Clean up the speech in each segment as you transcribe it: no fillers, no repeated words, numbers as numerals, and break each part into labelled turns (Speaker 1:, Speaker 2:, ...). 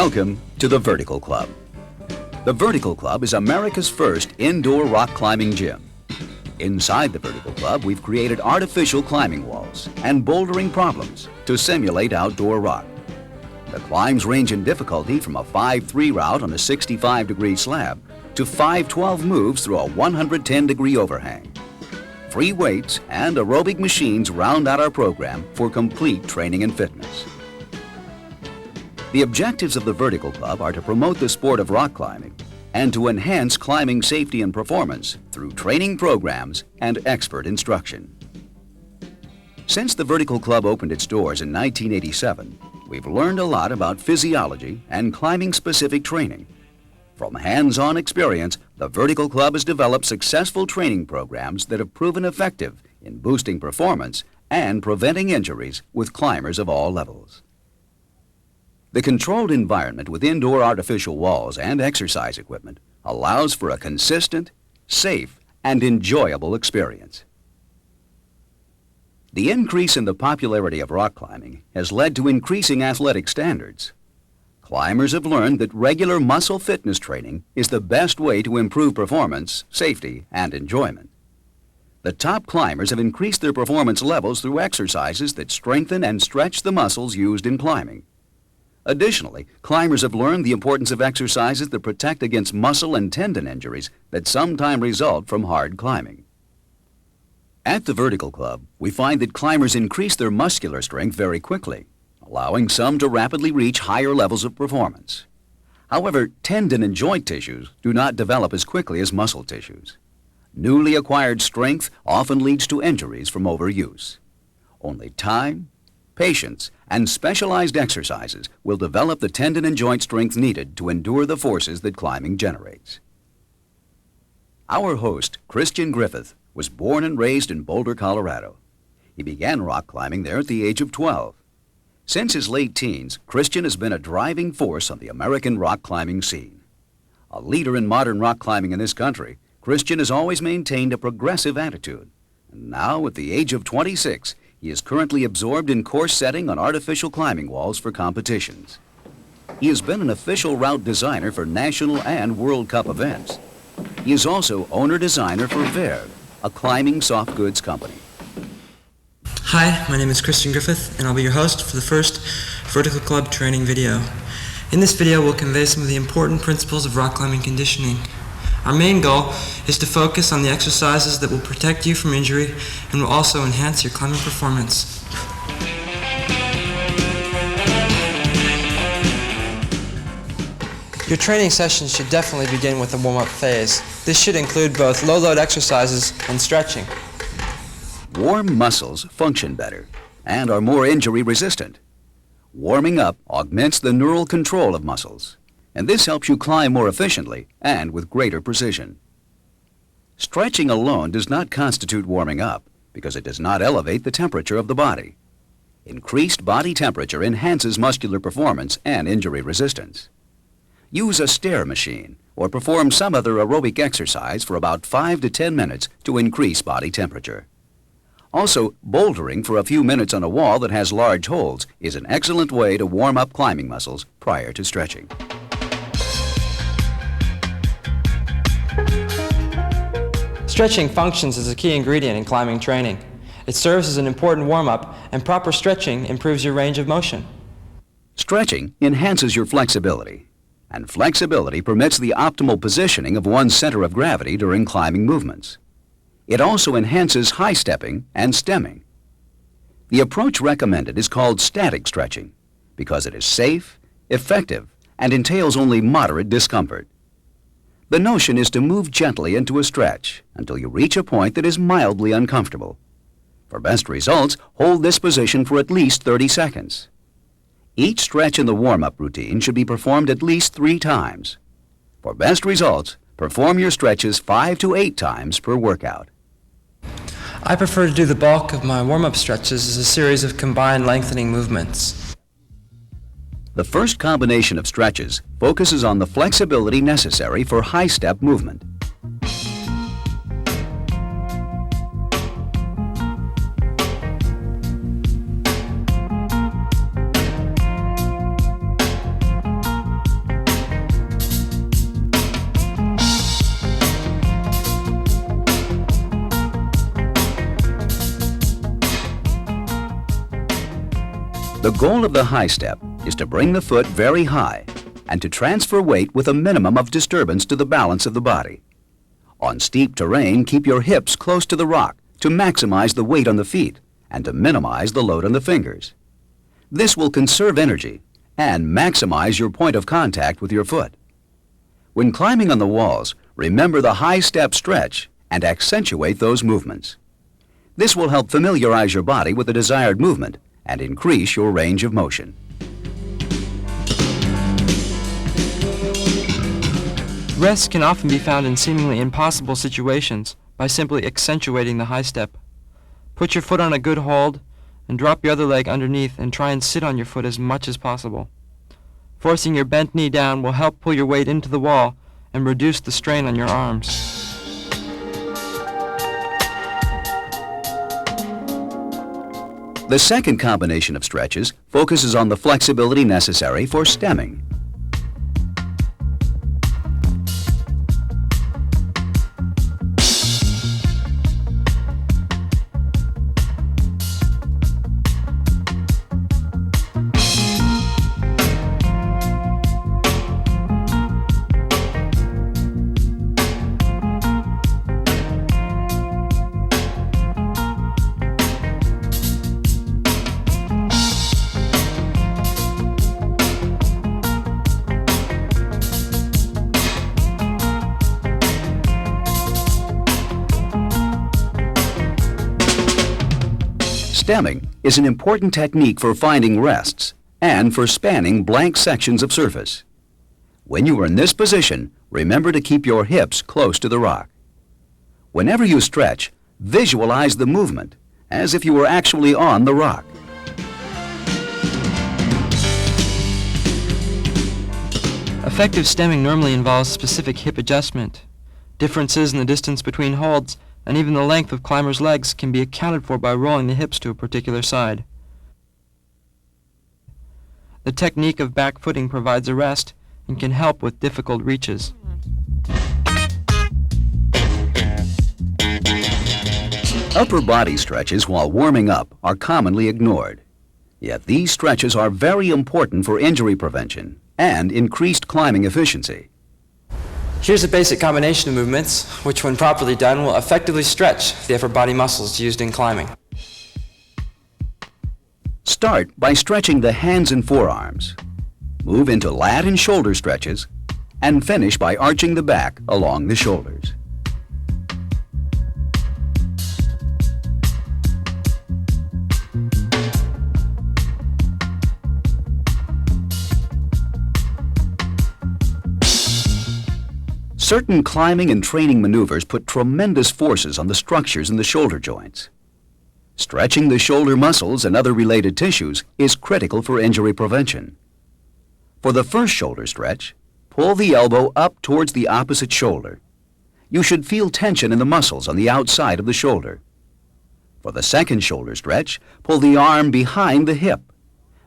Speaker 1: Welcome to the Vertical Club. The Vertical Club is America's first indoor rock climbing gym. Inside the Vertical Club, we've created artificial climbing walls and bouldering problems to simulate outdoor rock. The climbs range in difficulty from a 5-3 route on a 65-degree slab to 5-12 moves through a 110-degree overhang. Free weights and aerobic machines round out our program for complete training and fitness. The objectives of the Vertical Club are to promote the sport of rock climbing and to enhance climbing safety and performance through training programs and expert instruction. Since the Vertical Club opened its doors in 1987, we've learned a lot about physiology and climbing-specific training. From hands-on experience, the Vertical Club has developed successful training programs that have proven effective in boosting performance and preventing injuries with climbers of all levels. The controlled environment with indoor artificial walls and exercise equipment allows for a consistent, safe, and enjoyable experience. The increase in the popularity of rock climbing has led to increasing athletic standards. Climbers have learned that regular muscle fitness training is the best way to improve performance, safety, and enjoyment. The top climbers have increased their performance levels through exercises that strengthen and stretch the muscles used in climbing. Additionally, climbers have learned the importance of exercises that protect against muscle and tendon injuries that sometimes result from hard climbing. At the Vertical Club, we find that climbers increase their muscular strength very quickly, allowing some to rapidly reach higher levels of performance. However, tendon and joint tissues do not develop as quickly as muscle tissues. Newly acquired strength often leads to injuries from overuse. Only time, patience, and specialized exercises will develop the tendon and joint strength needed to endure the forces that climbing generates. Our host, Christian Griffith, was born and raised in Boulder, Colorado. He began rock climbing there at the age of 12. Since his late teens, Christian has been a driving force on the American rock climbing scene. A leader in modern rock climbing in this country, Christian has always maintained a progressive attitude. And now, at the age of 26, he is currently absorbed in course setting on artificial climbing walls for competitions. He has been an official route designer for national and World Cup events. He is also owner-designer for Verve, a climbing soft goods company.
Speaker 2: Hi, my name is Christian Griffith, and I'll be your host for the first Vertical Club training video. In this video, we'll convey some of the important principles of rock climbing conditioning. Our main goal is to focus on the exercises that will protect you from injury and will also enhance your climbing performance. Your training sessions should definitely begin with a warm-up phase. This should include both low-load exercises and stretching.
Speaker 1: Warm muscles function better and are more injury-resistant. Warming up augments the neural control of muscles, and this helps you climb more efficiently and with greater precision. Stretching alone does not constitute warming up because it does not elevate the temperature of the body. Increased body temperature enhances muscular performance and injury resistance. Use a stair machine or perform some other aerobic exercise for about 5 to 10 minutes to increase body temperature. Also, bouldering for a few minutes on a wall that has large holes is an excellent way to warm up climbing muscles prior to stretching.
Speaker 2: Stretching functions as a key ingredient in climbing training. It serves as an important warm-up, and proper stretching improves your range of motion.
Speaker 1: Stretching enhances your flexibility, and flexibility permits the optimal positioning of one's center of gravity during climbing movements. It also enhances high stepping and stemming. The approach recommended is called static stretching because it is safe, effective, and entails only moderate discomfort. The notion is to move gently into a stretch until you reach a point that is mildly uncomfortable. For best results, hold this position for at least 30 seconds. Each stretch in the warm-up routine should be performed at least 3 times. For best results, perform your stretches 5 to 8 times per workout.
Speaker 2: I prefer to do the bulk of my warm-up stretches as a series of combined lengthening movements.
Speaker 1: The first combination of stretches focuses on the flexibility necessary for high-step movement. The goal of the high step is to bring the foot very high and to transfer weight with a minimum of disturbance to the balance of the body. On steep terrain, keep your hips close to the rock to maximize the weight on the feet and to minimize the load on the fingers. This will conserve energy and maximize your point of contact with your foot. When climbing on the walls, remember the high step stretch and accentuate those movements. This will help familiarize your body with the desired movement and increase your range of motion.
Speaker 2: Rest can often be found in seemingly impossible situations by simply accentuating the high step. Put your foot on a good hold and drop your other leg underneath and try and sit on your foot as much as possible. Forcing your bent knee down will help pull your weight into the wall and reduce the strain on your arms.
Speaker 1: The second combination of stretches focuses on the flexibility necessary for stemming. Stemming is an important technique for finding rests and for spanning blank sections of surface. When you are in this position, remember to keep your hips close to the rock. Whenever you stretch, visualize the movement as if you were actually on the rock.
Speaker 2: Effective stemming normally involves specific hip adjustment. Differences in the distance between holds and even the length of climbers' legs can be accounted for by rolling the hips to a particular side. The technique of back footing provides a rest and can help with difficult reaches.
Speaker 1: Upper body stretches while warming up are commonly ignored. Yet these stretches are very important for injury prevention and increased climbing efficiency.
Speaker 2: Here's a basic combination of movements, which when properly done will effectively stretch the upper body muscles used in climbing.
Speaker 1: Start by stretching the hands and forearms. Move into lat and shoulder stretches, and finish by arching the back along the shoulders. Certain climbing and training maneuvers put tremendous forces on the structures in the shoulder joints. Stretching the shoulder muscles and other related tissues is critical for injury prevention. For the first shoulder stretch, pull the elbow up towards the opposite shoulder. You should feel tension in the muscles on the outside of the shoulder. For the second shoulder stretch, pull the arm behind the hip.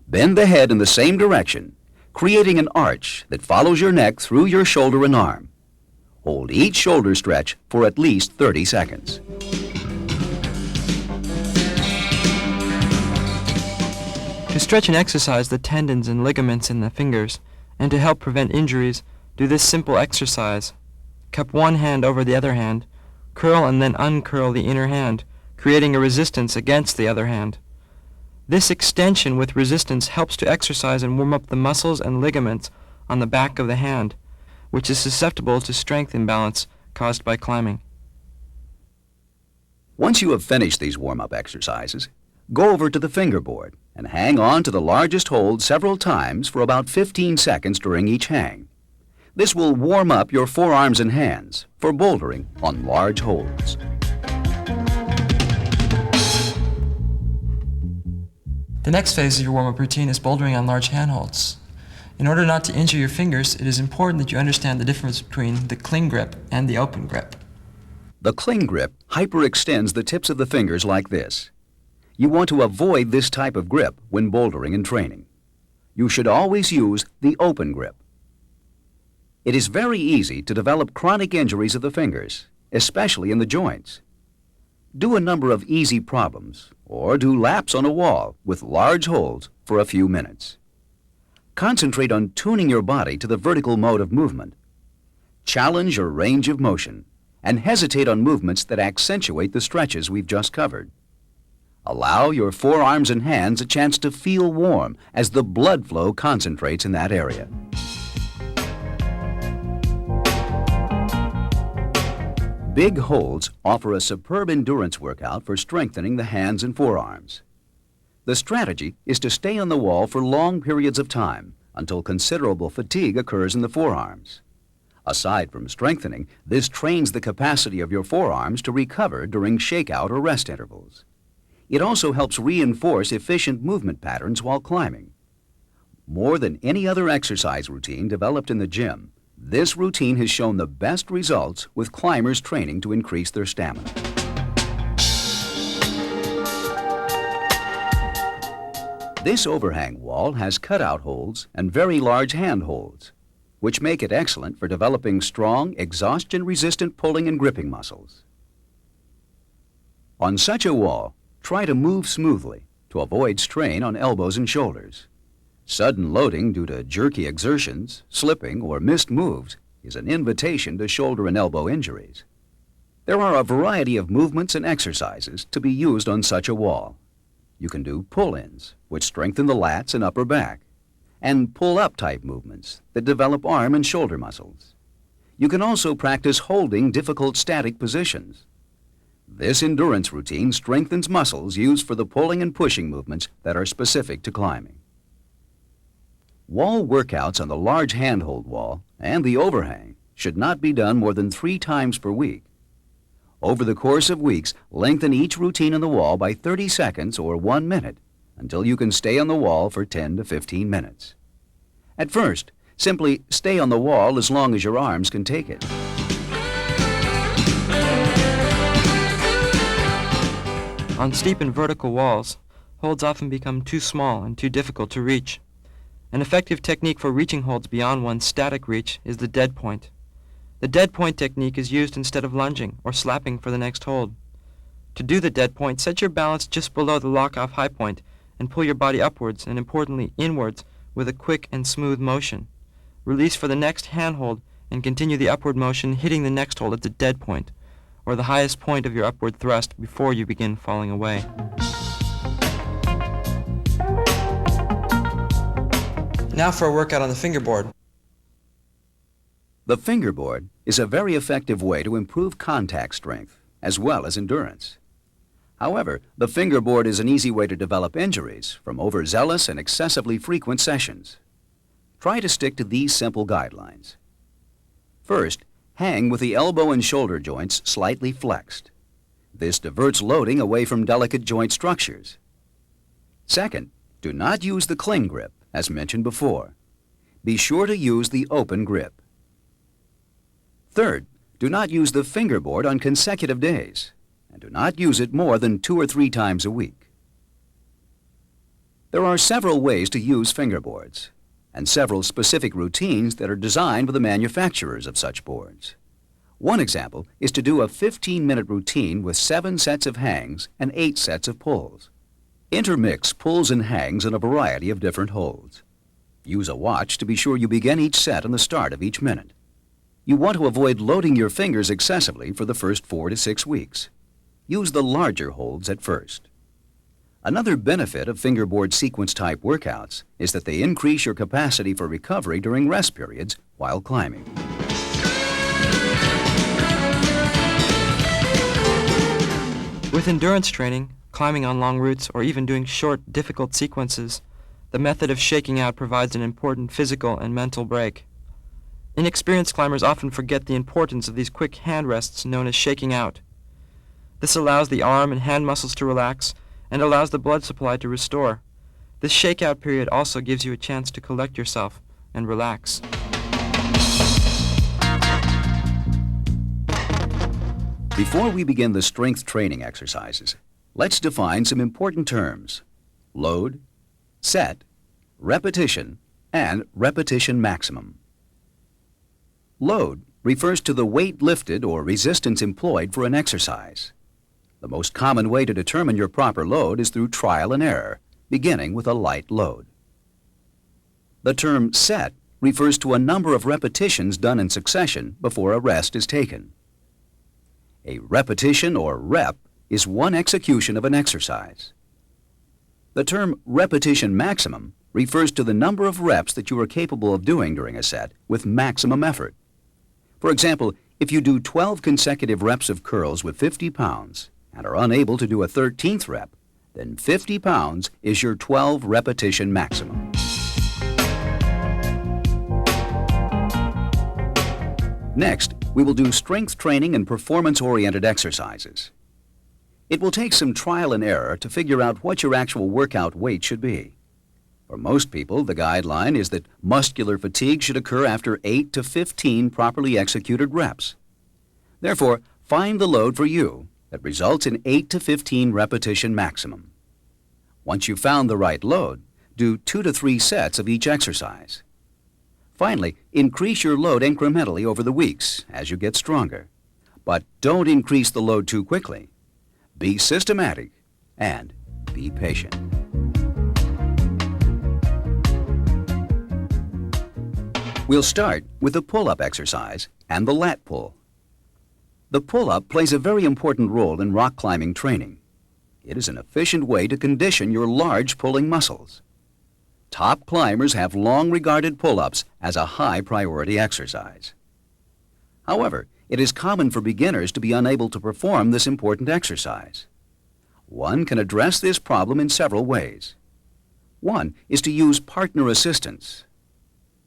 Speaker 1: Bend the head in the same direction, creating an arch that follows your neck through your shoulder and arm. Hold each shoulder stretch for at least 30 seconds.
Speaker 2: To stretch and exercise the tendons and ligaments in the fingers, and to help prevent injuries, do this simple exercise. Cup one hand over the other hand, curl and then uncurl the inner hand, creating a resistance against the other hand. This extension with resistance helps to exercise and warm up the muscles and ligaments on the back of the hand, which is susceptible to strength imbalance caused by climbing.
Speaker 1: Once you have finished these warm-up exercises, go over to the fingerboard and hang on to the largest hold several times for about 15 seconds during each hang. This will warm up your forearms and hands for bouldering on large holds.
Speaker 2: The next phase of your warm-up routine is bouldering on large handholds. In order not to injure your fingers, it is important that you understand the difference between the cling grip and the open grip.
Speaker 1: The cling grip hyperextends the tips of the fingers like this. You want to avoid this type of grip when bouldering and training. You should always use the open grip. It is very easy to develop chronic injuries of the fingers, especially in the joints. Do a number of easy problems, or do laps on a wall with large holds for a few minutes. Concentrate on tuning your body to the vertical mode of movement. Challenge your range of motion and hesitate on movements that accentuate the stretches we've just covered. Allow your forearms and hands a chance to feel warm as the blood flow concentrates in that area. Big holds offer a superb endurance workout for strengthening the hands and forearms. The strategy is to stay on the wall for long periods of time until considerable fatigue occurs in the forearms. Aside from strengthening, this trains the capacity of your forearms to recover during shakeout or rest intervals. It also helps reinforce efficient movement patterns while climbing. More than any other exercise routine developed in the gym, this routine has shown the best results with climbers training to increase their stamina. This overhang wall has cutout holds and very large hand holds, which make it excellent for developing strong, exhaustion-resistant pulling and gripping muscles. On such a wall, try to move smoothly to avoid strain on elbows and shoulders. Sudden loading due to jerky exertions, slipping, or missed moves is an invitation to shoulder and elbow injuries. There are a variety of movements and exercises to be used on such a wall. You can do pull-ins, which strengthen the lats and upper back, and pull-up type movements that develop arm and shoulder muscles. You can also practice holding difficult static positions. This endurance routine strengthens muscles used for the pulling and pushing movements that are specific to climbing. Wall workouts on the large handhold wall and the overhang should not be done more than 3 times per week. Over the course of weeks, lengthen each routine on the wall by 30 seconds or 1 minute until you can stay on the wall for 10 to 15 minutes. At first, simply stay on the wall as long as your arms can take it.
Speaker 2: On steep and vertical walls, holds often become too small and too difficult to reach. An effective technique for reaching holds beyond one's static reach is the dead point. The dead point technique is used instead of lunging or slapping for the next hold. To do the dead point, set your balance just below the lock-off high point and pull your body upwards and, importantly, inwards with a quick and smooth motion. Release for the next handhold and continue the upward motion, hitting the next hold at the dead point, or the highest point of your upward thrust before you begin falling away. Now for a workout on the fingerboard.
Speaker 1: The fingerboard is a very effective way to improve contact strength as well as endurance. However, the fingerboard is an easy way to develop injuries from overzealous and excessively frequent sessions. Try to stick to these simple guidelines. First, hang with the elbow and shoulder joints slightly flexed. This diverts loading away from delicate joint structures. Second, do not use the cling grip, as mentioned before. Be sure to use the open grip. Third, do not use the fingerboard on consecutive days, and do not use it more than 2 or 3 times a week. There are several ways to use fingerboards, and several specific routines that are designed by the manufacturers of such boards. One example is to do a 15-minute routine with 7 sets of hangs and 8 sets of pulls. Intermix pulls and hangs in a variety of different holds. Use a watch to be sure you begin each set on the start of each minute. You want to avoid loading your fingers excessively for the first 4 to 6 weeks. Use the larger holds at first. Another benefit of fingerboard sequence-type workouts is that they increase your capacity for recovery during rest periods while climbing.
Speaker 2: With endurance training, climbing on long routes, or even doing short, difficult sequences, the method of shaking out provides an important physical and mental break. Inexperienced climbers often forget the importance of these quick hand rests known as shaking out. This allows the arm and hand muscles to relax and allows the blood supply to restore. This shakeout period also gives you a chance to collect yourself and relax.
Speaker 1: Before we begin the strength training exercises, let's define some important terms: load, set, repetition, and repetition maximum. Load refers to the weight lifted or resistance employed for an exercise. The most common way to determine your proper load is through trial and error, beginning with a light load. The term set refers to a number of repetitions done in succession before a rest is taken. A repetition, or rep, is one execution of an exercise. The term repetition maximum refers to the number of reps that you are capable of doing during a set with maximum effort. For example, if you do 12 consecutive reps of curls with 50 pounds and are unable to do a 13th rep, then 50 pounds is your 12 repetition maximum. Next, we will do strength training and performance-oriented exercises. It will take some trial and error to figure out what your actual workout weight should be. For most people, the guideline is that muscular fatigue should occur after 8 to 15 properly executed reps. Therefore, find the load for you that results in 8 to 15 repetition maximum. Once you've found the right load, do 2 to 3 sets of each exercise. Finally, increase your load incrementally over the weeks as you get stronger. But don't increase the load too quickly. Be systematic and be patient. We'll start with the pull-up exercise and the lat pull. The pull-up plays a very important role in rock climbing training. It is an efficient way to condition your large pulling muscles. Top climbers have long regarded pull-ups as a high priority exercise. However, it is common for beginners to be unable to perform this important exercise. One can address this problem in several ways. One is to use partner assistance.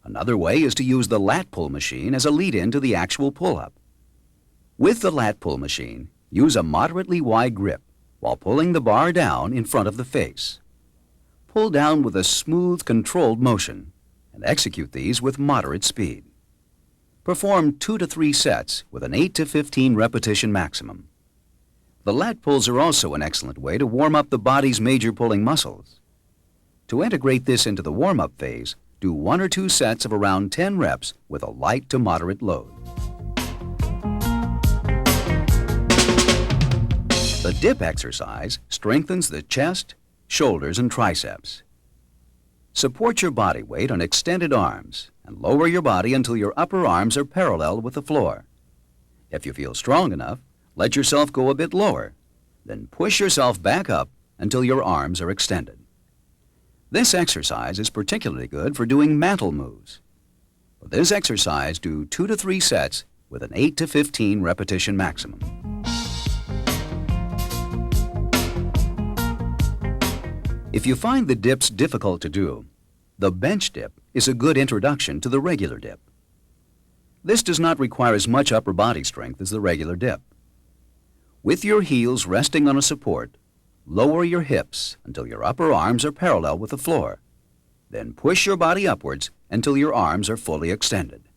Speaker 1: Another way is to use the lat pull machine as a lead-in to the actual pull-up. With the lat pull machine, use a moderately wide grip while pulling the bar down in front of the face. Pull down with a smooth, controlled motion and execute these with moderate speed. Perform 2 to 3 sets with an 8 to 15 repetition maximum. The lat pulls are also an excellent way to warm up the body's major pulling muscles. To integrate this into the warm-up phase, do 1 or 2 sets of around 10 reps with a light to moderate load. The dip exercise strengthens the chest, shoulders, and triceps. Support your body weight on extended arms and lower your body until your upper arms are parallel with the floor. If you feel strong enough, let yourself go a bit lower. Then push yourself back up until your arms are extended. This exercise is particularly good for doing mantle moves. For this exercise, do 2 to 3 sets with an 8 to 15 repetition maximum. If you find the dips difficult to do, the bench dip is a good introduction to the regular dip. This does not require as much upper body strength as the regular dip. With your heels resting on a support, lower your hips until your upper arms are parallel with the floor. Then push your body upwards until your arms are fully extended.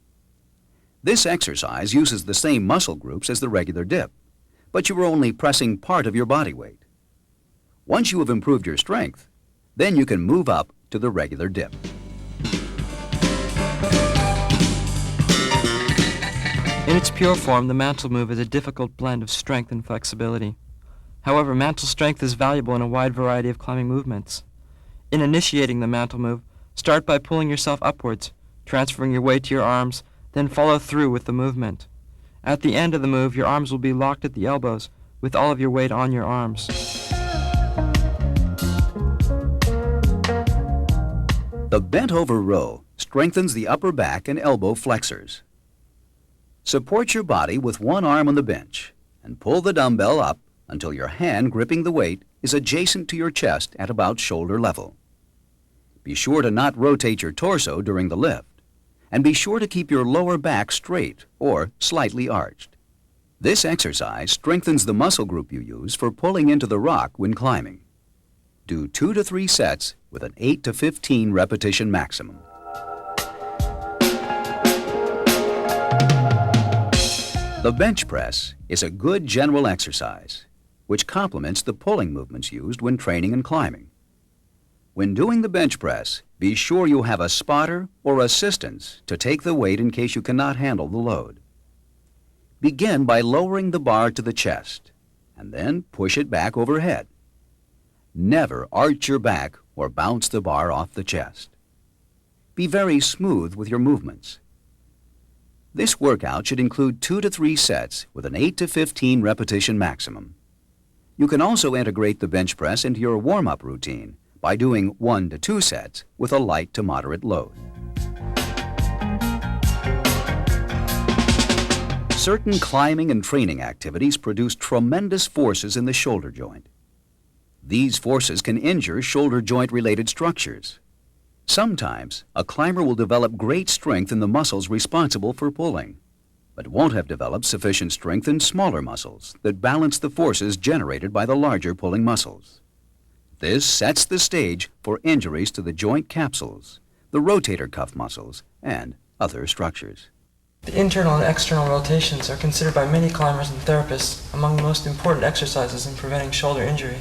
Speaker 1: This exercise uses the same muscle groups as the regular dip, but you are only pressing part of your body weight. Once you have improved your strength, then you can move up to the regular dip.
Speaker 2: In its pure form, the mantle move is a difficult blend of strength and flexibility. However, mantle strength is valuable in a wide variety of climbing movements. In initiating the mantle move, start by pulling yourself upwards, transferring your weight to your arms, then follow through with the movement. At the end of the move, your arms will be locked at the elbows with all of your weight on your arms.
Speaker 1: The bent-over row strengthens the upper back and elbow flexors. Support your body with one arm on the bench and pull the dumbbell up until your hand gripping the weight is adjacent to your chest at about shoulder level. Be sure to not rotate your torso during the lift, and be sure to keep your lower back straight or slightly arched. This exercise strengthens the muscle group you use for pulling into the rock when climbing. Do 2 to 3 sets with an 8 to 15 repetition maximum. The bench press is a good general exercise which complements the pulling movements used when training and climbing. When doing the bench press, be sure you have a spotter or assistance to take the weight in case you cannot handle the load. Begin by lowering the bar to the chest and then push it back overhead. Never arch your back or bounce the bar off the chest. Be very smooth with your movements. This workout should include 2 to 3 sets with an 8 to 15 repetition maximum. You can also integrate the bench press into your warm-up routine by doing 1 to 2 sets with a light to moderate load. Certain climbing and training activities produce tremendous forces in the shoulder joint. These forces can injure shoulder joint-related structures. Sometimes, a climber will develop great strength in the muscles responsible for pulling, but won't have developed sufficient strength in smaller muscles that balance the forces generated by the larger pulling muscles. This sets the stage for injuries to the joint capsules, the rotator cuff muscles, and other structures.
Speaker 2: The internal and external rotations are considered by many climbers and therapists among the most important exercises in preventing shoulder injury.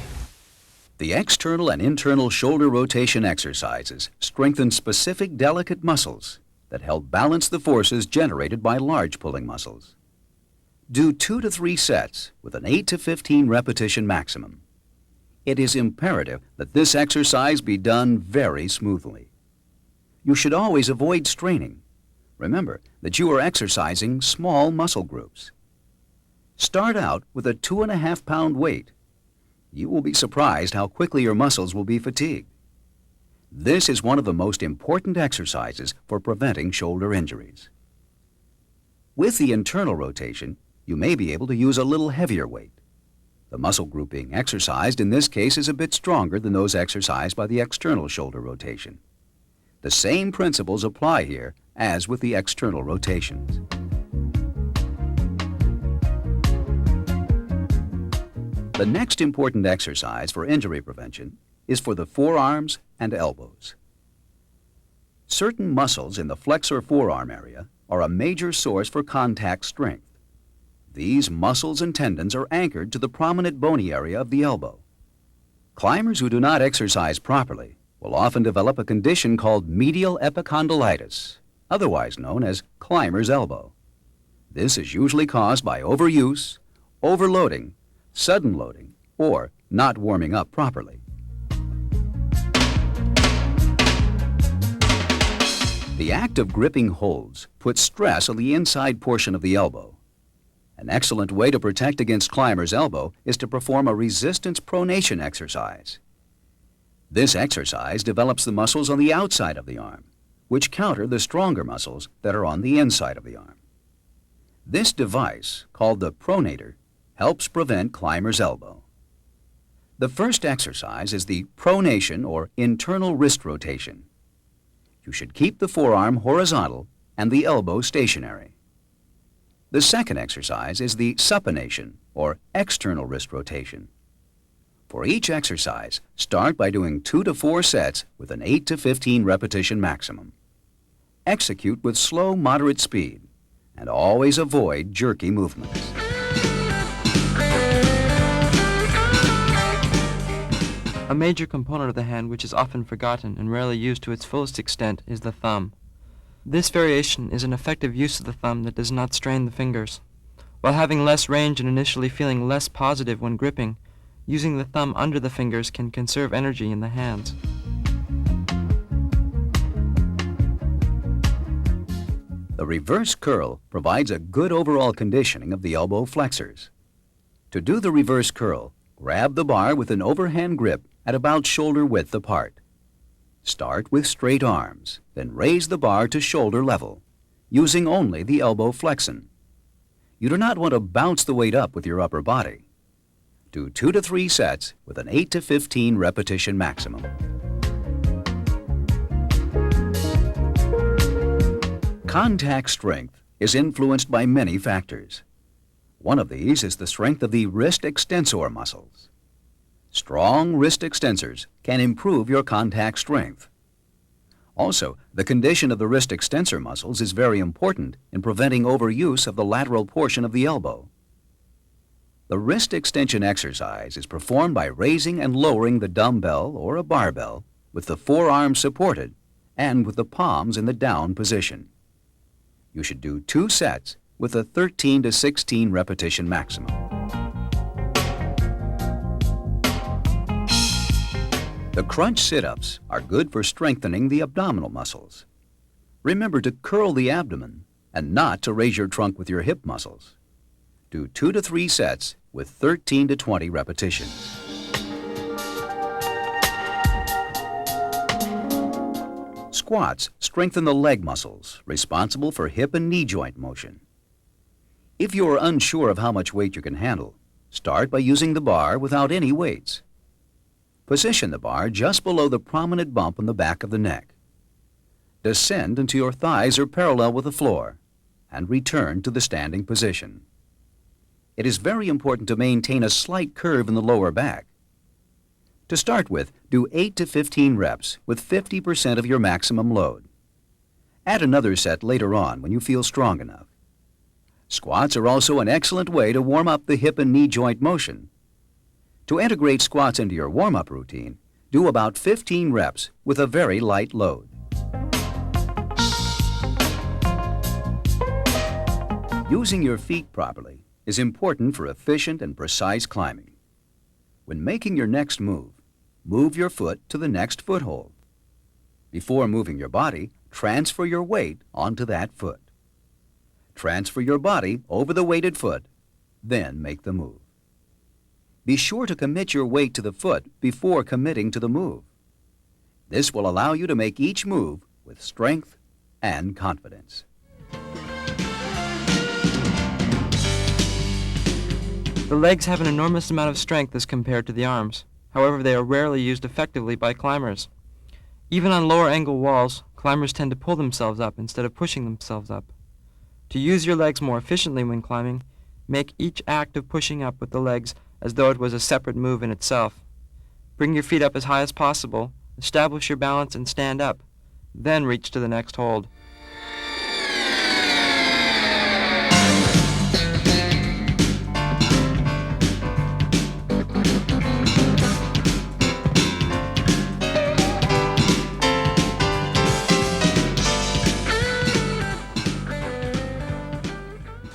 Speaker 1: The external and internal shoulder rotation exercises strengthen specific delicate muscles that help balance the forces generated by large pulling muscles. Do 2 to 3 sets with an 8 to 15 repetition maximum. It is imperative that this exercise be done very smoothly. You should always avoid straining. Remember that you are exercising small muscle groups. Start out with a 2.5-pound weight. You will be surprised how quickly your muscles will be fatigued. This is one of the most important exercises for preventing shoulder injuries. With the internal rotation, you may be able to use a little heavier weight. The muscle group being exercised in this case is a bit stronger than those exercised by the external shoulder rotation. The same principles apply here as with the external rotations. The next important exercise for injury prevention is for the forearms and elbows. Certain muscles in the flexor forearm area are a major source for contact strength. These muscles and tendons are anchored to the prominent bony area of the elbow. Climbers who do not exercise properly will often develop a condition called medial epicondylitis, otherwise known as climber's elbow. This is usually caused by overuse, overloading, sudden loading, or not warming up properly. The act of gripping holds puts stress on the inside portion of the elbow. An excellent way to protect against climber's elbow is to perform a resistance pronation exercise. This exercise develops the muscles on the outside of the arm, which counter the stronger muscles that are on the inside of the arm. This device, called the pronator, helps prevent climber's elbow. The first exercise is the pronation or internal wrist rotation. You should keep the forearm horizontal and the elbow stationary. The second exercise is the supination or external wrist rotation. For each exercise, start by doing 2 to 4 sets with an 8 to 15 repetition maximum. Execute with slow, moderate speed, and always avoid jerky movements.
Speaker 2: A major component of the hand which is often forgotten and rarely used to its fullest extent is the thumb. This variation is an effective use of the thumb that does not strain the fingers. While having less range and initially feeling less positive when gripping, using the thumb under the fingers can conserve energy in the hands.
Speaker 1: The reverse curl provides a good overall conditioning of the elbow flexors. To do the reverse curl, grab the bar with an overhand grip at about shoulder width apart. Start with straight arms, then raise the bar to shoulder level, using only the elbow flexion. You do not want to bounce the weight up with your upper body. Do 2 to 3 sets with an 8 to 15 repetition maximum. Contact strength is influenced by many factors. One of these is the strength of the wrist extensor muscles. Strong wrist extensors can improve your contact strength. Also, the condition of the wrist extensor muscles is very important in preventing overuse of the lateral portion of the elbow. The wrist extension exercise is performed by raising and lowering the dumbbell or a barbell with the forearm supported and with the palms in the down position. You should do 2 sets with a 13 to 16 repetition maximum. The crunch sit-ups are good for strengthening the abdominal muscles. Remember to curl the abdomen and not to raise your trunk with your hip muscles. Do 2 to 3 sets with 13 to 20 repetitions. Squats strengthen the leg muscles responsible for hip and knee joint motion. If you are unsure of how much weight you can handle, start by using the bar without any weights. Position the bar just below the prominent bump on the back of the neck. Descend until your thighs are parallel with the floor and return to the standing position. It is very important to maintain a slight curve in the lower back. To start with, do 8 to 15 reps with 50% of your maximum load. Add another set later on when you feel strong enough. Squats are also an excellent way to warm up the hip and knee joint motion. To integrate squats into your warm-up routine, do about 15 reps with a very light load. Using your feet properly is important for efficient and precise climbing. When making your next move, move your foot to the next foothold. Before moving your body, transfer your weight onto that foot. Transfer your body over the weighted foot, then make the move. Be sure to commit your weight to the foot before committing to the move. This will allow you to make each move with strength and confidence.
Speaker 2: The legs have an enormous amount of strength as compared to the arms. However, they are rarely used effectively by climbers. Even on lower angle walls, climbers tend to pull themselves up instead of pushing themselves up. To use your legs more efficiently when climbing, make each act of pushing up with the legs as though it was a separate move in itself. Bring your feet up as high as possible, establish your balance and stand up, then reach to the next hold.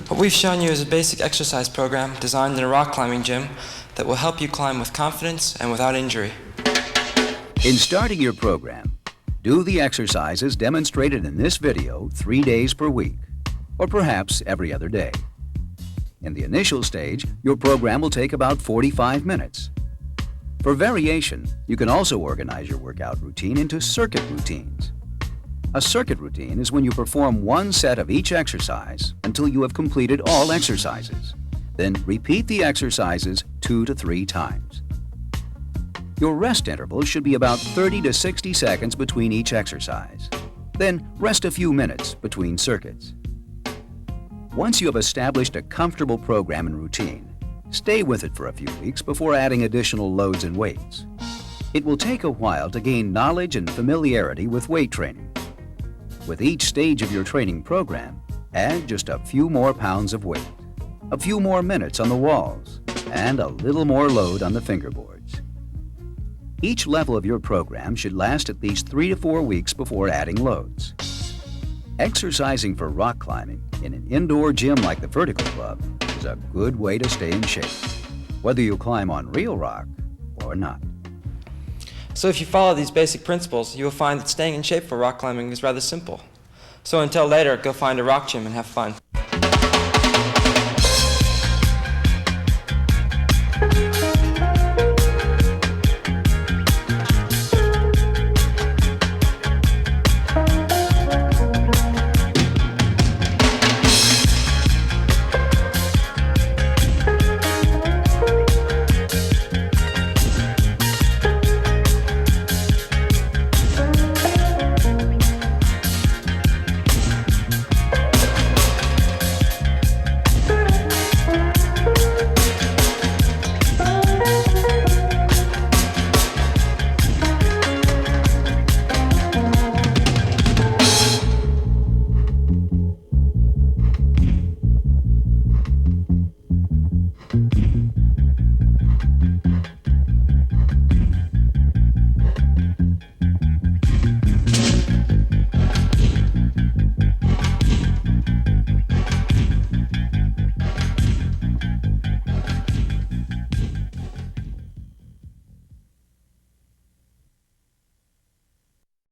Speaker 2: What we've shown you is a basic exercise program designed in a rock climbing gym that will help you climb with confidence and without injury.
Speaker 1: In starting your program, do the exercises demonstrated in this video 3 days per week, or perhaps every other day. In the initial stage, your program will take about 45 minutes. For variation, you can also organize your workout routine into circuit routines. A circuit routine is when you perform one set of each exercise until you have completed all exercises. Then repeat the exercises 2 to 3 times. Your rest interval should be about 30 to 60 seconds between each exercise. Then rest a few minutes between circuits. Once you have established a comfortable program and routine, stay with it for a few weeks before adding additional loads and weights. It will take a while to gain knowledge and familiarity with weight training. With each stage of your training program, add just a few more pounds of weight, a few more minutes on the walls, and a little more load on the fingerboards. Each level of your program should last at least 3 to 4 weeks before adding loads. Exercising for rock climbing in an indoor gym like the Vertical Club is a good way to stay in shape, whether you climb on real rock or not.
Speaker 2: So if you follow these basic principles, you will find that staying in shape for rock climbing is rather simple. So until later, go find a rock gym and have fun.